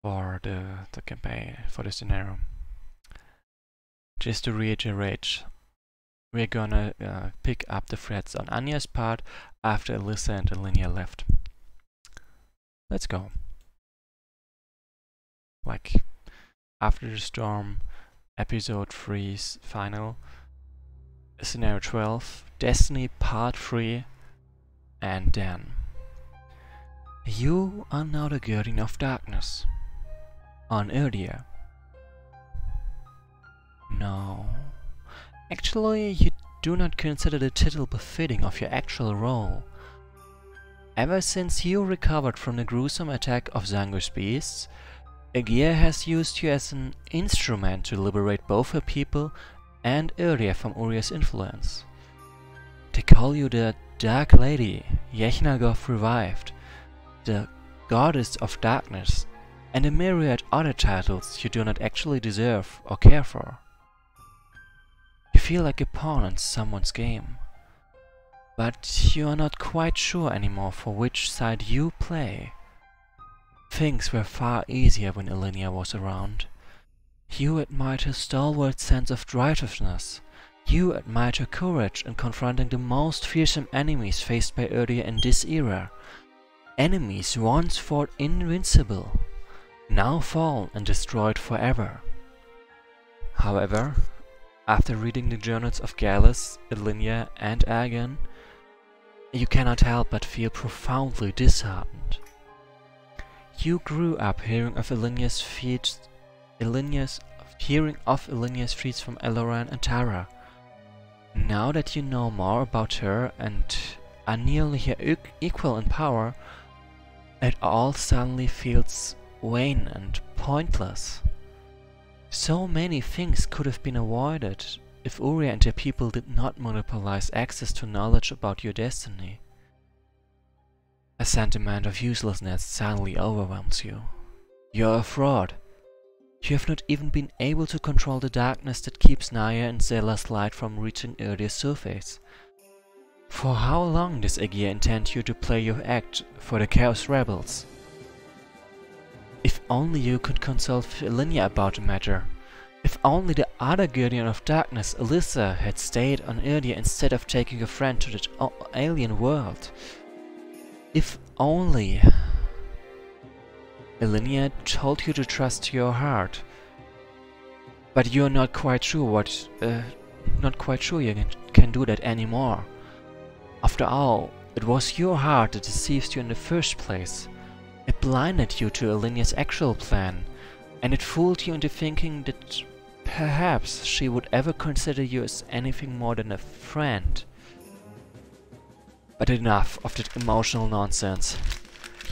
for the campaign, for the scenario. Just to reiterate, we're gonna pick up the threads on Anya's part after Alyssa and Ilinia left. Let's go. Like, after the storm, episode 3's final, scenario 12, Destiny part 3, and then. You are now the Guardian of Darkness. On Erdia. No. Actually, you do not consider the title befitting of your actual role. Ever since you recovered from the gruesome attack of Zangu's beasts, Aegir has used you as an instrument to liberate both her people and Erdia from Uria's influence. They call you the Dark Lady, Yechnagov revived, the Goddess of Darkness, and a myriad other titles you do not actually deserve or care for. You feel like a pawn in someone's game, but you are not quite sure anymore for which side you play. Things were far easier when Ilinia was around. You admired her stalwart sense of righteousness. You admired her courage in confronting the most fearsome enemies faced by Erdia in this era. Enemies once thought invincible, now fall and destroyed forever. However, after reading the journals of Gallus, Ilinia, and Aegon, you cannot help but feel profoundly disheartened. You grew up hearing of Ilinia's feats from Eloran and Tara. Now that you know more about her and are nearly her equal in power, it all suddenly feels vain and pointless. So many things could have been avoided if Uria and her people did not monopolize access to knowledge about your destiny. A sentiment of uselessness suddenly overwhelms you. You're a fraud. You have not even been able to control the darkness that keeps Naya and Zela's light from reaching Erdia's surface. For how long does Aegir intend you to play your act for the Chaos Rebels? If only you could consult Ilinia about the matter. If only the other Guardian of Darkness, Alyssa, had stayed on Erdia instead of taking a friend to that alien world. If only Ilinia told you to trust your heart. But you're not quite sure you can do that anymore. After all, it was your heart that deceived you in the first place. It blinded you to Ilinia's actual plan, and it fooled you into thinking that perhaps she would ever consider you as anything more than a friend. But enough of that emotional nonsense.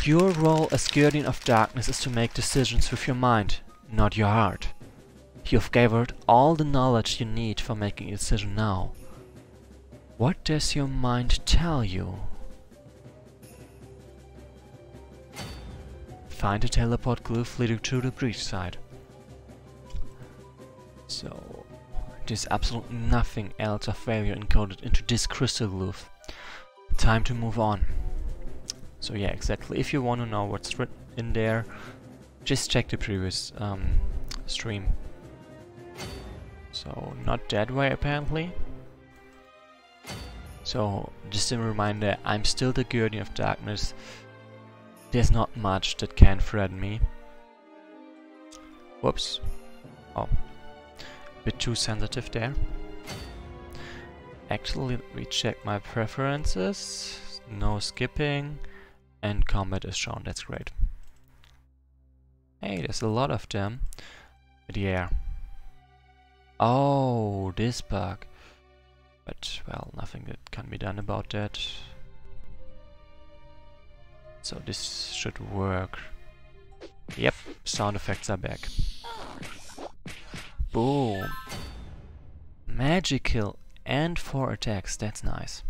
Your role as Guardian of Darkness is to make decisions with your mind, not your heart. You've gathered all the knowledge you need for making a decision now. What does your mind tell you? Find a teleport glyph leading to the breach side. So, there's absolutely nothing else of value encoded into this crystal glyph. Time to move on. So yeah, exactly. If you want to know what's written in there, just check the previous stream. So, not that way apparently. So, just a reminder, I'm still the Guardian of Darkness. There's not much that can threaten me. Whoops. Oh. Bit too sensitive there. Actually, let me check my preferences. No skipping. And combat is shown, that's great. Hey, there's a lot of them. But yeah. Oh, this bug. But, well, nothing that can be done about that. So this should work. Yep, sound effects are back. Boom. Magical and 4 attacks, that's nice.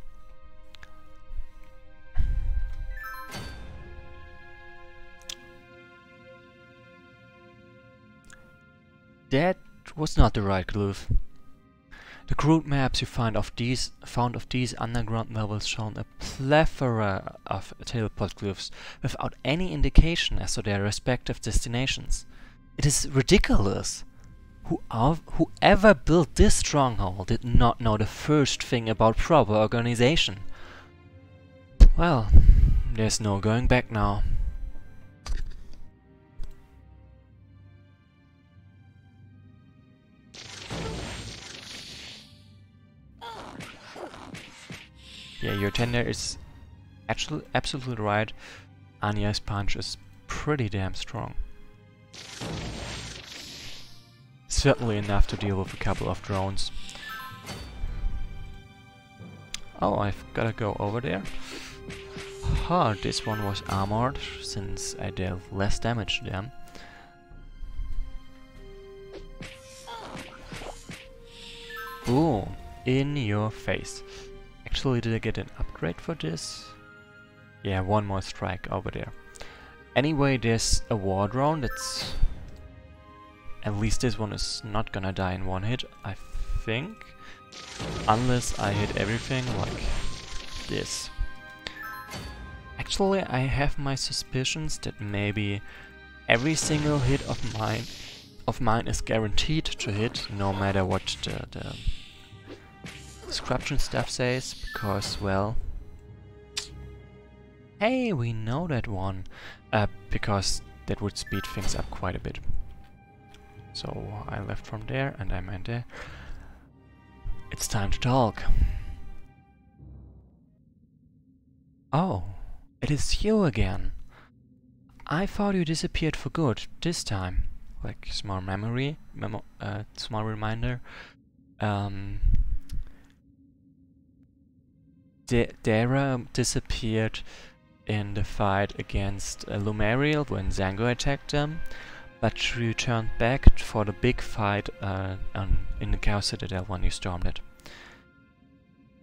That was not the right glyph. The crude maps you found of these underground levels show a plethora of teleport glyphs without any indication as to their respective destinations. It is ridiculous. Whoever built this stronghold did not know the first thing about proper organization. Well, there's no going back now. Yeah, your tender is actually absolutely right. Anya's punch is pretty damn strong. Certainly enough to deal with a couple of drones. Oh, I've gotta go over there. Huh, this one was armored, since I dealt less damage to them. Boom! In your face. Actually, did I get an upgrade for this? Yeah, one more strike over there. Anyway, there's a war drone that's... At least this one is not gonna die in one hit, I think. Unless I hit everything like this. Actually, I have my suspicions that maybe every single hit of mine is guaranteed to hit, no matter what the description stuff says, because, well... Hey, we know that one! Because that would speed things up quite a bit. So I left from there and I'm in there. It's time to talk. Oh, it is you again. I thought you disappeared for good this time. Like small small reminder. Dara disappeared in the fight against Lumeriel when Zango attacked them. But she returned back for the big fight in the Chaos Citadel when you stormed it.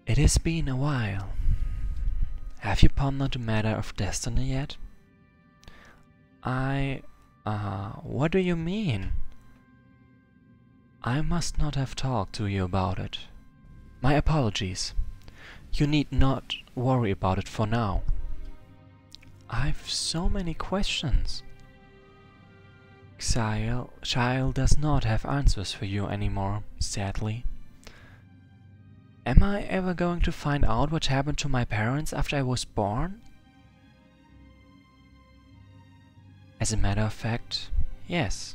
It has been a while. Have you pondered the matter of destiny yet? What do you mean? I must not have talked to you about it. My apologies. You need not worry about it for now. I've so many questions. Child does not have answers for you anymore, sadly. Am I ever going to find out what happened to my parents after I was born? As a matter of fact, yes.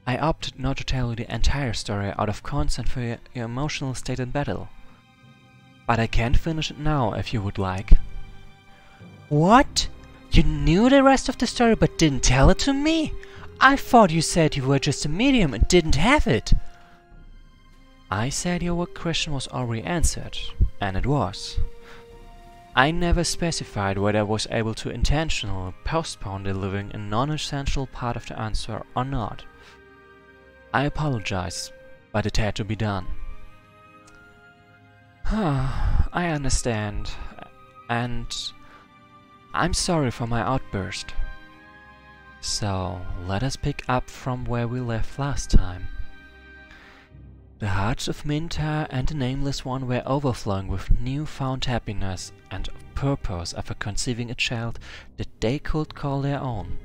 I opted not to tell you the entire story out of concern for your emotional state in battle. But I can finish it now if you would like. What? You knew the rest of the story but didn't tell it to me? I thought you said you were just a medium and didn't have it. I said your question was already answered, and it was. I never specified whether I was able to intentionally postpone delivering a non-essential part of the answer or not. I apologize, but it had to be done. I understand, and I'm sorry for my outburst. So, let us pick up from where we left last time. The hearts of Minta and the Nameless One were overflowing with newfound happiness and purpose after conceiving a child that they could call their own.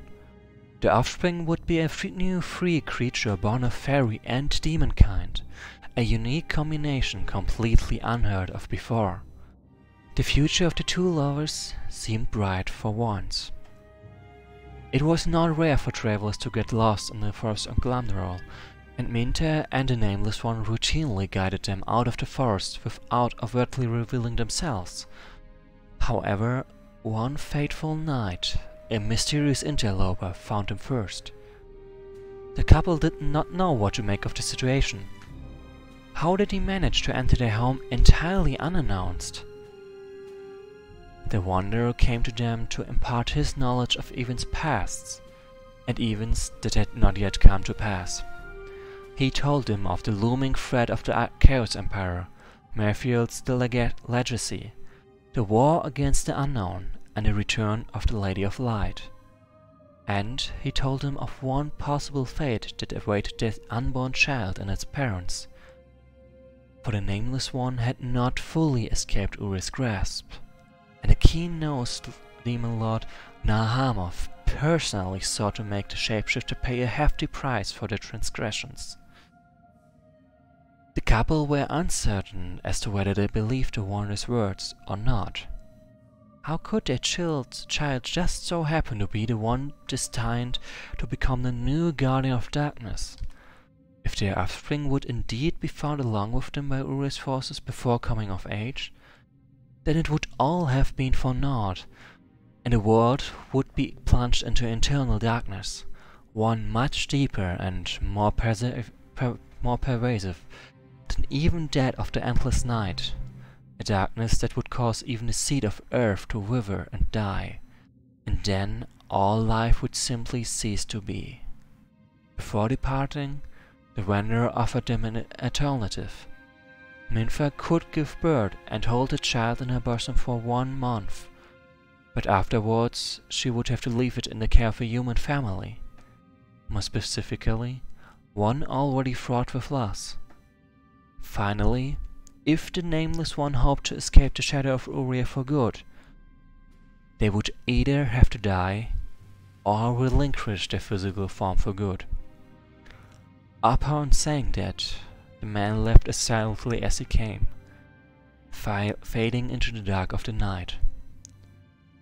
The offspring would be a new free creature born of fairy and demon kind, a unique combination completely unheard of before. The future of the two lovers seemed bright for once. It was not rare for travelers to get lost in the forest of Glamdrol, and Minta and the Nameless One routinely guided them out of the forest without overtly revealing themselves. However, one fateful night, a mysterious interloper found them first. The couple did not know what to make of the situation. How did he manage to enter their home entirely unannounced? The Wanderer came to them to impart his knowledge of events past, and events that had not yet come to pass. He told them of the looming threat of the Chaos Emperor, Merfield's legacy, the war against the unknown, and the return of the Lady of Light. And he told them of one possible fate that awaited their unborn child and its parents. For the Nameless One had not fully escaped Uri's grasp, and the keen-nosed demon lord Nahamoth personally sought to make the shapeshifter pay a hefty price for their transgressions. The couple were uncertain as to whether they believed the warner's words or not. How could their child just so happen to be the one destined to become the new guardian of darkness? If their offspring would indeed be found along with them by Uri's forces before coming of age, then it would all have been for naught, and the world would be plunged into eternal darkness, one much deeper and more pervasive than even that of the endless night, a darkness that would cause even the seed of earth to wither and die, and then all life would simply cease to be. Before departing, the Wanderer offered them an alternative. Minfa could give birth and hold the child in her bosom for 1 month, but afterwards she would have to leave it in the care of a human family. More specifically, one already fraught with loss. Finally, if the Nameless One hoped to escape the shadow of Uriah for good, they would either have to die or relinquish their physical form for good. Upon saying that, the man left as silently as he came, fading into the dark of the night.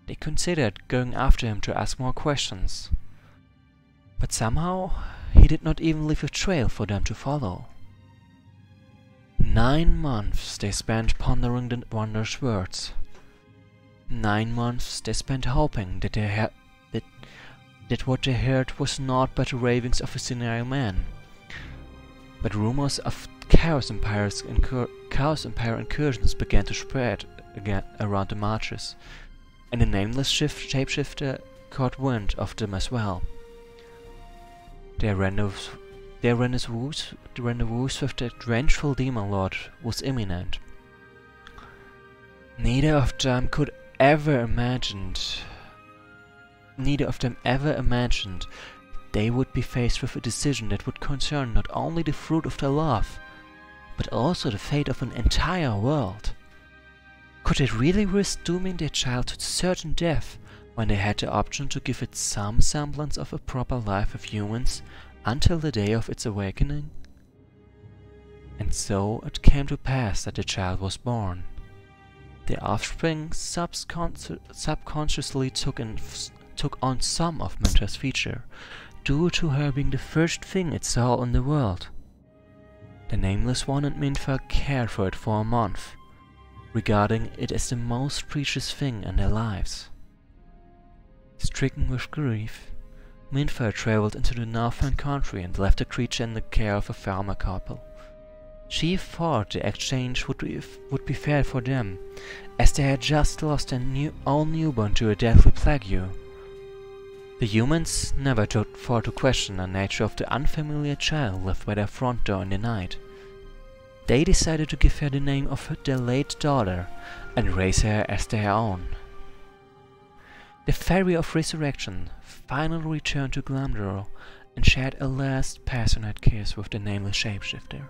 They considered going after him to ask more questions, but somehow he did not even leave a trail for them to follow. 9 months they spent pondering the Wanderer's words. 9 months they spent hoping that what they heard was naught but the ravings of a senile man. But rumors of Chaos Empire incursions began to spread again around the marches, and the Nameless shapeshifter caught wind of them as well. Their rendezvous with the vengeful demon lord was imminent. Neither of them ever imagined they would be faced with a decision that would concern not only the fruit of their love, but also the fate of an entire world. Could they really risk dooming their child to certain death when they had the option to give it some semblance of a proper life with humans until the day of its awakening? And so it came to pass that the child was born. The offspring subconsciously took on some of Minfa's feature, due to her being the first thing it saw in the world. The Nameless One and Minfa cared for it for a month, regarding it as the most precious thing in their lives. Stricken with grief, Minfa traveled into the northern country and left the creature in the care of a farmer couple. She thought the exchange would be fair for them, as they had just lost their own newborn to a deadly plague. The humans never thought to question the nature of the unfamiliar child left by their front door in the night. They decided to give her the name of their late daughter and raise her as their own. The Fairy of Resurrection finally returned to Glamdor and shared a last passionate kiss with the Nameless shapeshifter.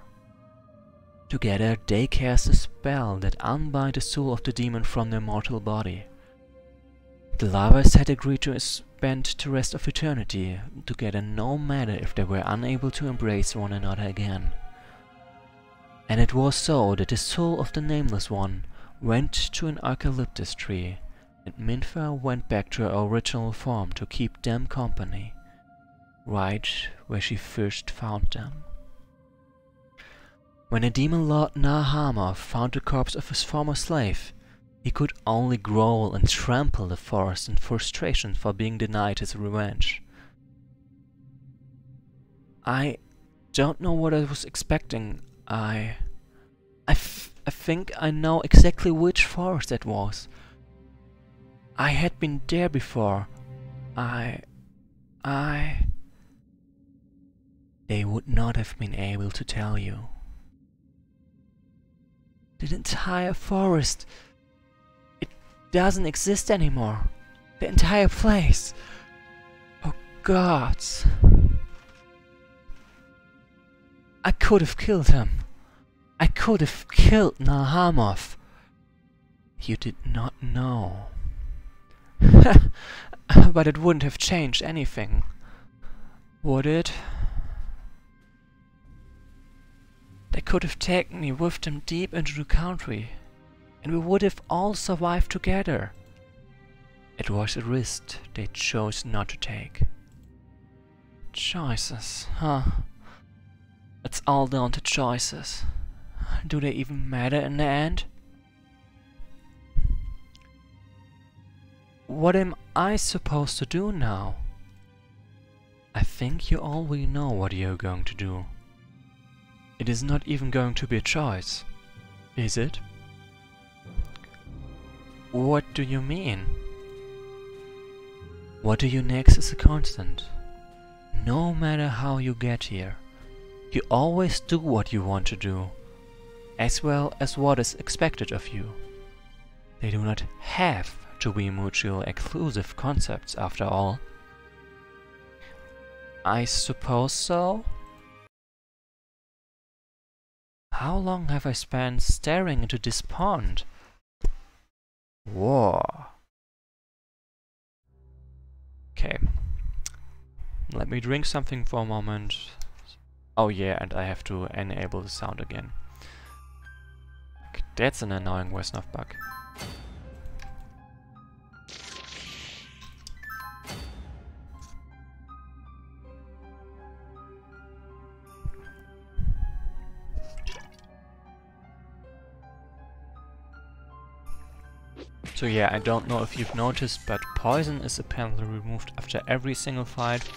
Together they cast a spell that unbound the soul of the demon from their mortal body. The lovers had agreed to spend the rest of eternity together, no matter if they were unable to embrace one another again. And it was so that the soul of the Nameless One went to an eucalyptus tree, and Minfa went back to her original form to keep them company, right where she first found them. When the demon lord Nahamoth found the corpse of his former slave, he could only growl and trample the forest in frustration for being denied his revenge. I don't know what I was expecting. I think I know exactly which forest that was. I had been there before. They would not have been able to tell you. The entire forest, it doesn't exist anymore. The entire place. Oh gods. I could have killed him. I could have killed Nalhamoth. You did not know. But it wouldn't have changed anything, would it? They could have taken me with them deep into the country, and we would have all survived together. It was a risk they chose not to take. Choices, huh? It's all down to choices. Do they even matter in the end? What am I supposed to do now? I think you already know what you're going to do. It is not even going to be a choice, is it? What do you mean? What do you next is a constant. No matter how you get here, you always do what you want to do, as well as what is expected of you. They do not have to be mutually exclusive concepts after all. I suppose so? How long have I spent staring into this pond? Whoa. Okay. Let me drink something for a moment. Oh yeah, and I have to enable the sound again. Okay, that's an annoying Wesnoth bug. So yeah, I don't know if you've noticed, but poison is apparently removed after every single fight.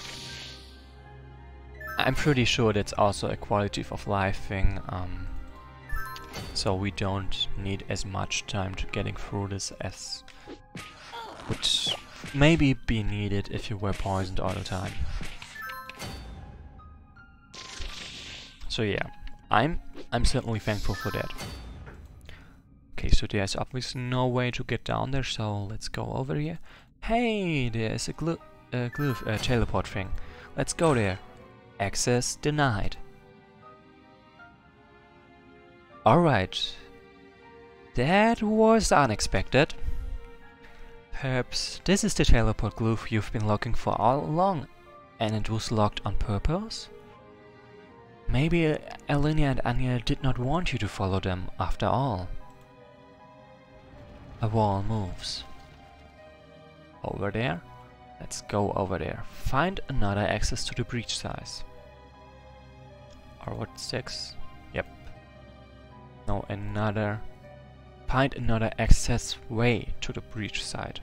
I'm pretty sure that's also a quality of life thing, so we don't need as much time to getting through this as would maybe be needed if you were poisoned all the time. So yeah, I'm certainly thankful for that. Okay, so there's obviously no way to get down there, so let's go over here. Hey, there's a teleport thing. Let's go there. Access denied. Alright. That was unexpected. Perhaps this is the teleport glyph you've been looking for all along, and it was locked on purpose? Maybe Elinia and Anya did not want you to follow them after all. A wall moves. Over there? Let's go over there. Find another access to the breach size. Or what, 6? Yep. No, another. Find another access way to the breach side.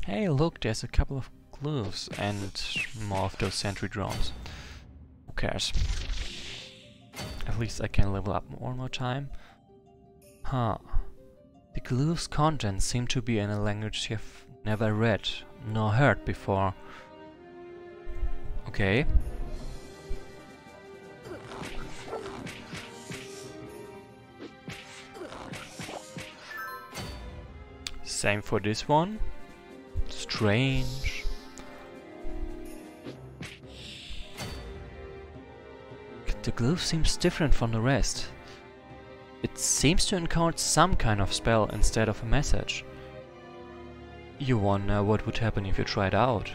Hey, look, there's a couple of glyphs and more of those sentry drones. Who cares? At least I can level up one more time. Huh. The glyph's contents seem to be in a language you've never read nor heard before. Okay. Same for this one. Strange. The glyph seems different from the rest. It seems to encode some kind of spell instead of a message. You wonder what would happen if you tried out.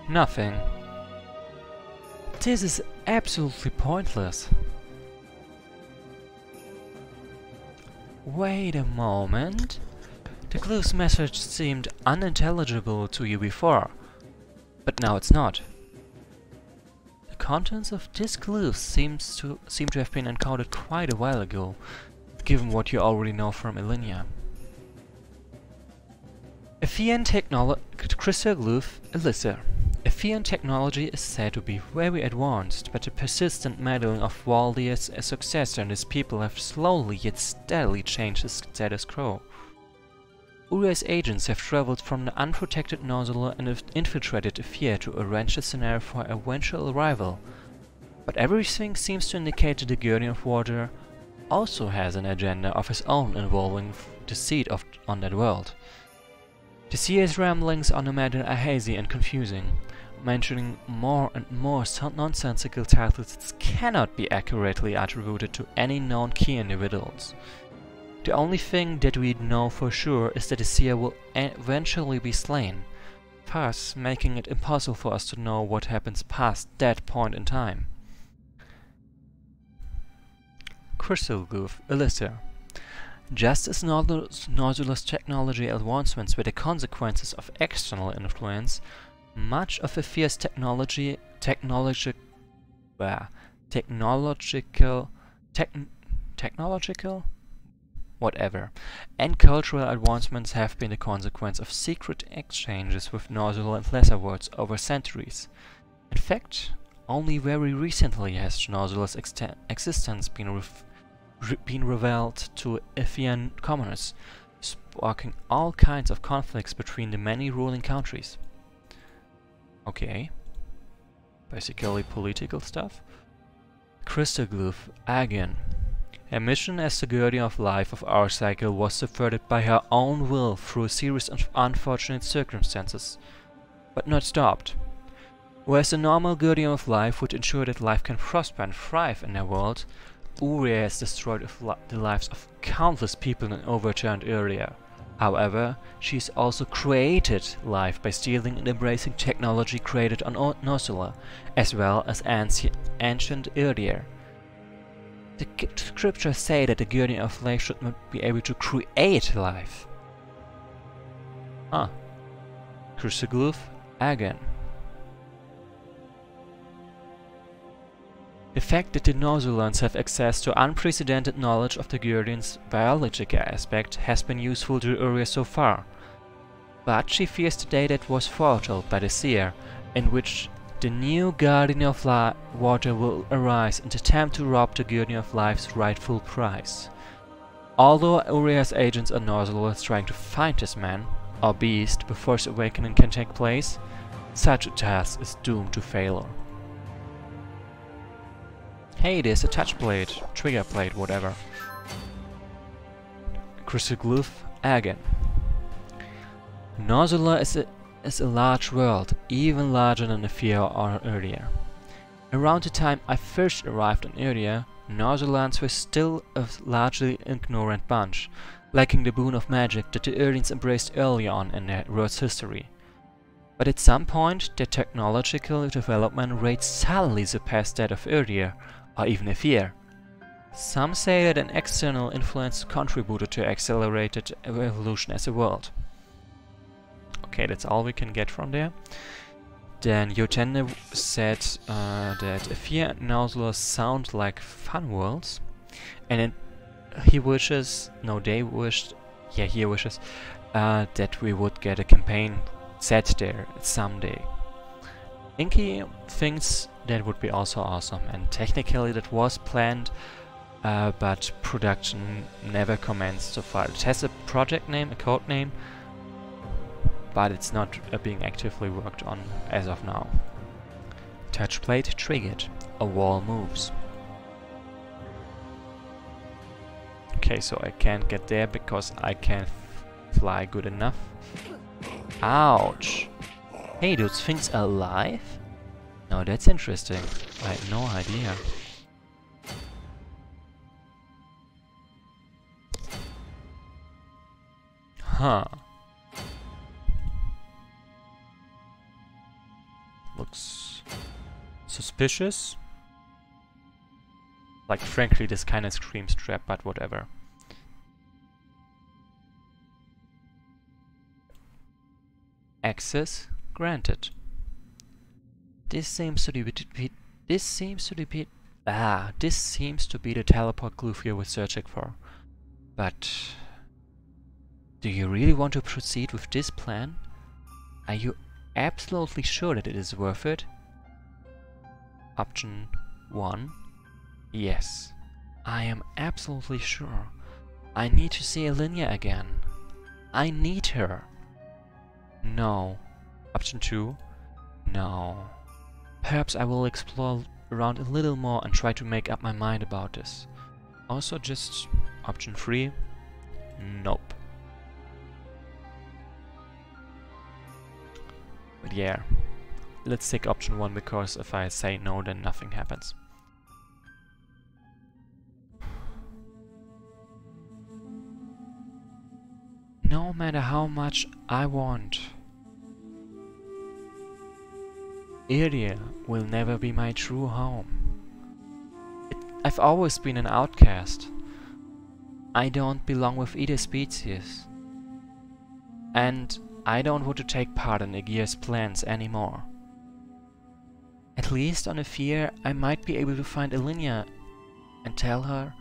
Nothing. This is absolutely pointless. Wait a moment. The glyph's message seemed unintelligible to you before, but now it's not. The contents of this glyph seem to have been encoded quite a while ago, given what you already know from Elinia. Crystal glyph Elixir. Aethean technology is said to be very advanced, but the persistent meddling of Valdia's successor and his people have slowly yet steadily changed the status quo. Uriah's agents have traveled from the unprotected Nozzle and have infiltrated Aethea to arrange the scenario for eventual arrival, but everything seems to indicate that the Guardian of Water also has an agenda of his own involving the seed on that world. The CA's ramblings on the matter are hazy and confusing. mentioning more and more nonsensical titles that cannot be accurately attributed to any known key individuals. The only thing that we know for sure is that the seer will eventually be slain, thus making it impossible for us to know what happens past that point in time. Crystal Glyph, Elixir. Just as Nodular's technology advancements were the consequences of external influence, much of Ephir's technological whatever, and cultural advancements have been the consequence of secret exchanges with Nodular and lesser worlds over centuries. In fact, only very recently has Nodular's existence been revealed to Ephirian commoners, sparking all kinds of conflicts between the many ruling countries. Okay, basically political stuff. Crystal Glyph, Aegon. Her mission as the guardian of life of our cycle was subverted by her own will through a series of unfortunate circumstances, but not stopped. Whereas the normal guardian of life would ensure that life can prosper and thrive in their world, Uria has destroyed the lives of countless people in overturned area. However, she's also created life by stealing and embracing technology created on Nodular, as well as ancient Iridia. The scriptures say that the guardian of life should not be able to create life. Crystal Glyph, Aegon. The fact that the Nodulans have access to unprecedented knowledge of the Guardian's biological aspect has been useful to Uria so far, but she fears the day that was foretold by the Seer, in which the new Guardian of Water will arise and attempt to rob the Guardian of Life's rightful prize. Although Uria's agents are Nodulans trying to find this man, or beast, before his awakening can take place, such a task is doomed to failure. Hey, there's a touch blade, trigger blade, whatever. Crystal Glyph, Aegon. Nodular is a large world, even larger than Ephir or Iridia. Around the time I first arrived on Iridia, Nodulans were still a largely ignorant bunch, lacking the boon of magic that the Iridians embraced early on in their world's history. But at some point, their technological development rate suddenly surpassed that of Iridia, or even Ephir. Some say that an external influence contributed to accelerated evolution as a world. Okay, that's all we can get from there. Then Yotende said that Ephir and Nodular sound like fun worlds, and he wishes that we would get a campaign set there someday. Inky thinks that would be also awesome, and technically that was planned, but production never commenced so far. It has a project name, a code name, but it's not being actively worked on as of now. Touch plate triggered. A wall moves. Okay, so I can't get there because I can't fly good enough. Ouch! Hey, those things are alive? Now that's interesting. I had no idea. Huh. Looks suspicious. Like, frankly, this kind of screams trap, but whatever. Access granted. This seems to be the teleport glyph you were searching for. But do you really want to proceed with this plan? Are you absolutely sure that it is worth it? Option 1. Yes. I am absolutely sure. I need to see Alinea again. I need her. No. Option 2. No. Perhaps I will explore around a little more and try to make up my mind about this. Also just option 3. Nope. But yeah, let's take option 1, because if I say no, then nothing happens. No matter how much I want, Iria will never be my true home. I've always been an outcast. I don't belong with either species. And I don't want to take part in Aegir's plans anymore. At least on a fear I might be able to find Elinia and tell her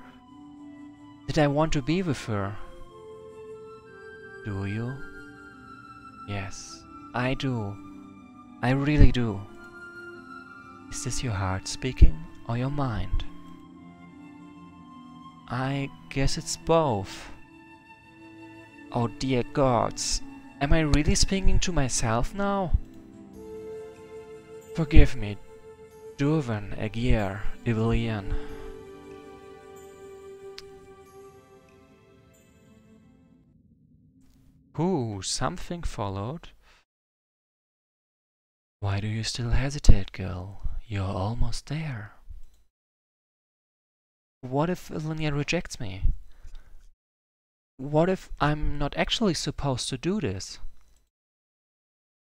that I want to be with her. Do you? Yes, I do. I really do. Is this your heart speaking or your mind? I guess it's both. Oh dear gods, am I really speaking to myself now? Forgive me, Durvan, Aegir, Ivalian. Ooh, something followed. Why do you still hesitate, girl? You're almost there. What if Elinia rejects me? What if I'm not actually supposed to do this?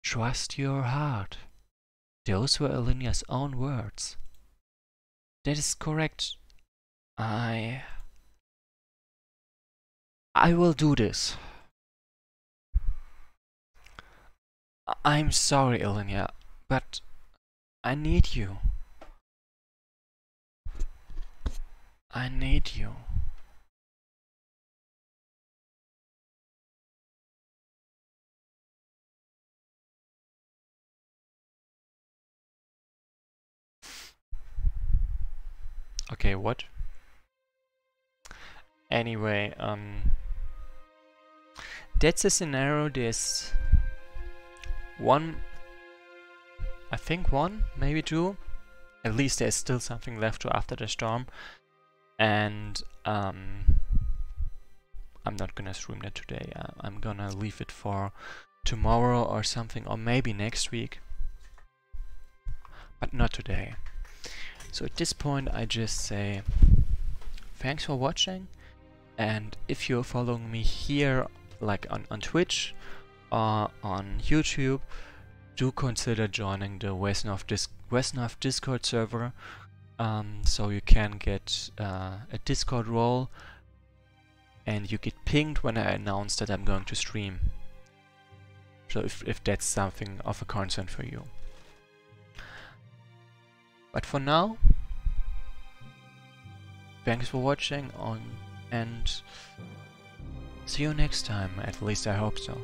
Trust your heart. Those were Elinia's own words. That is correct. I will do this. I'm sorry, Elinia, but I need you. I need you. Okay, what? Anyway, that's a scenario. There's one, I think one, maybe two. At least there's still something left to after the storm. And I'm not gonna stream that today. I'm gonna leave it for tomorrow or something, or maybe next week. But not today. So at this point I just say thanks for watching, and if you're following me here, like on Twitch or on YouTube, do consider joining the Wesnoth Discord server, so you can get a Discord role and you get pinged when I announce that I'm going to stream. So if that's something of a concern for you. But for now, thanks for watching and see you next time, at least I hope so.